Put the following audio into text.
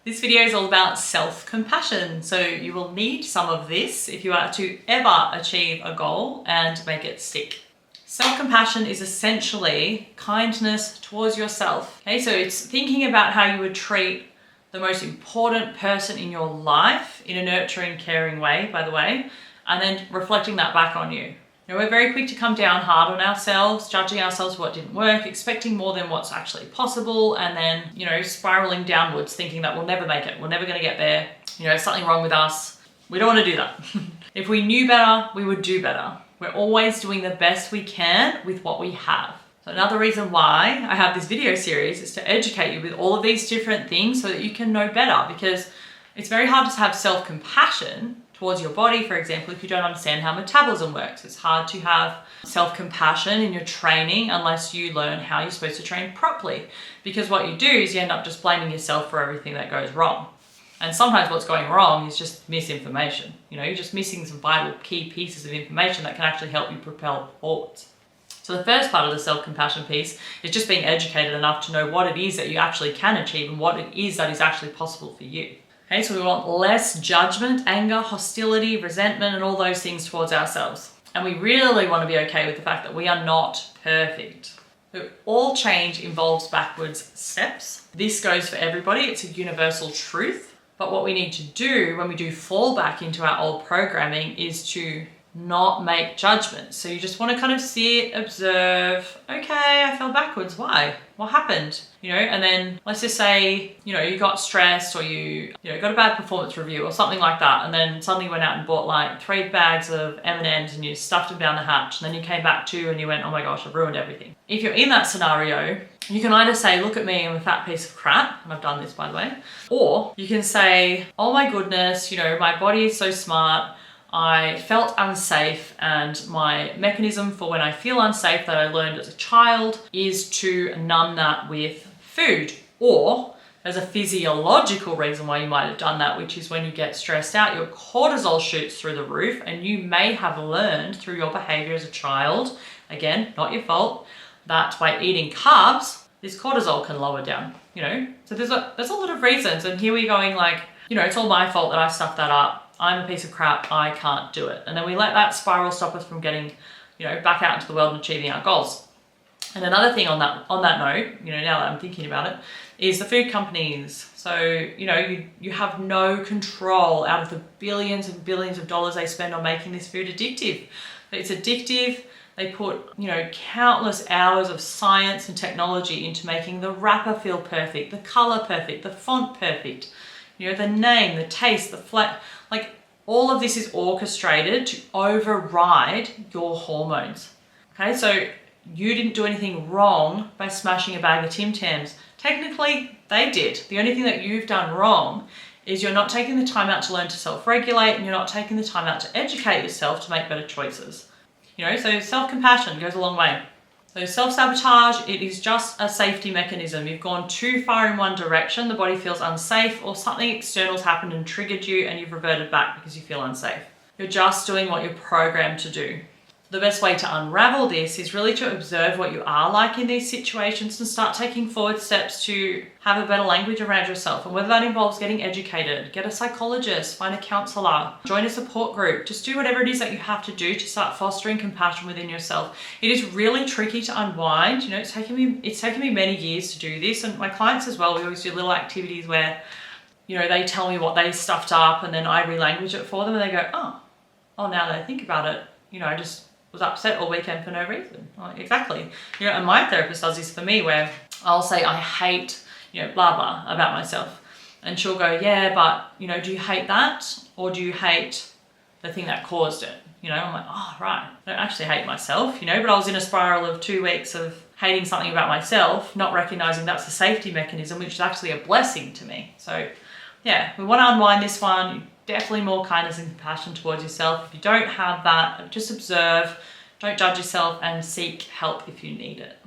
This video is all about self-compassion. So you will need some of this if you are to ever achieve a goal and make it stick. Self-compassion is essentially kindness towards yourself. Okay, so it's thinking about how you would treat the most important person in your life in a nurturing, caring way, by the way, and then reflecting that back on you. You know, we're very quick to come down hard on ourselves, judging ourselves for what didn't work, expecting more than what's actually possible, and then, you know, spiraling downwards, thinking that we'll never make it, we're never going to get there, you know, something wrong with us. We don't want to do that. If we knew better, we would do better. We're always doing the best we can with what we have. So another reason why I have this video series is to educate you with all of these different things so that you can know better, because it's very hard to have self-compassion towards your body, for example, if you don't understand how metabolism works. It's hard to have self-compassion in your training unless you learn how you're supposed to train properly, because what you do is you end up just blaming yourself for everything that goes wrong. And sometimes what's going wrong is just misinformation. You know, you're just missing some vital key pieces of information that can actually help you propel forwards. So the first part of the self-compassion piece is just being educated enough to know what it is that you actually can achieve and what it is that is actually possible for you. Okay, so we want less judgment, anger, hostility, resentment, and all those things towards ourselves. And we really want to be okay with the fact that we are not perfect. So all change involves backwards steps. This goes for everybody. It's a universal truth. But what we need to do when we do fall back into our old programming is to not make judgments. So you just want to kind of sit, observe, okay, I fell backwards. Why? What happened? You know, and then let's just say, you know, you got stressed or you got a bad performance review or something like that. And then suddenly you went out and bought like 3 bags of M&Ms and you stuffed them down the hatch. And then you came back to and you went, oh my gosh, I've ruined everything. If you're in that scenario, you can either say, look at me, I'm a fat piece of crap. And I've done this, by the way. Or you can say, oh my goodness, you know, my body is so smart. I felt unsafe, and my mechanism for when I feel unsafe that I learned as a child is to numb that with food. Or there's a physiological reason why you might have done that, which is when you get stressed out, your cortisol shoots through the roof, and you may have learned through your behavior as a child, again, not your fault, that by eating carbs, this cortisol can lower down, you know? So there's a lot of reasons, and here we're going like, you know, it's all my fault that I stuffed that up. I'm a piece of crap, I can't do it. And then we let that spiral stop us from getting, you know, back out into the world and achieving our goals. And another thing on that note, you know, now that I'm thinking about it, is the food companies. So, you know, you have no control out of the billions and billions of dollars they spend on making this food addictive. It's addictive. They put, you know, countless hours of science and technology into making the wrapper feel perfect, the color perfect, the font perfect, you know, the name, the taste, the flat, like all of this is orchestrated to override your hormones. Okay, so you didn't do anything wrong by smashing a bag of Tim Tams. Technically, they did. The only thing that you've done wrong is you're not taking the time out to learn to self-regulate, and you're not taking the time out to educate yourself to make better choices. You know, so self-compassion goes a long way. So self-sabotage, it is just a safety mechanism. You've gone too far in one direction, the body feels unsafe, or something external's happened and triggered you and you've reverted back because you feel unsafe. You're just doing what you're programmed to do. The best way to unravel this is really to observe what you are like in these situations and start taking forward steps to have a better language around yourself. And whether that involves getting educated, get a psychologist, find a counselor, join a support group, just do whatever it is that you have to do to start fostering compassion within yourself. It is really tricky to unwind. You know, it's taken me many years to do this, and my clients as well. We always do little activities where, you know, they tell me what they stuffed up and then I relanguage it for them and they go, oh, now that I think about it, you know, I just was upset all weekend for no reason. Like, exactly. You know, and my therapist does this for me where I'll say, I hate, you know, blah, blah about myself. And she'll go, yeah, but, you know, do you hate that? Or do you hate the thing that caused it? You know, I'm like, oh, right. I don't actually hate myself, you know, but I was in a spiral of 2 weeks of hating something about myself, not recognizing that's a safety mechanism, which is actually a blessing to me. So yeah, we want to unwind this one. Definitely more kindness and compassion towards yourself. If you don't have that, just observe, don't judge yourself, and seek help if you need it.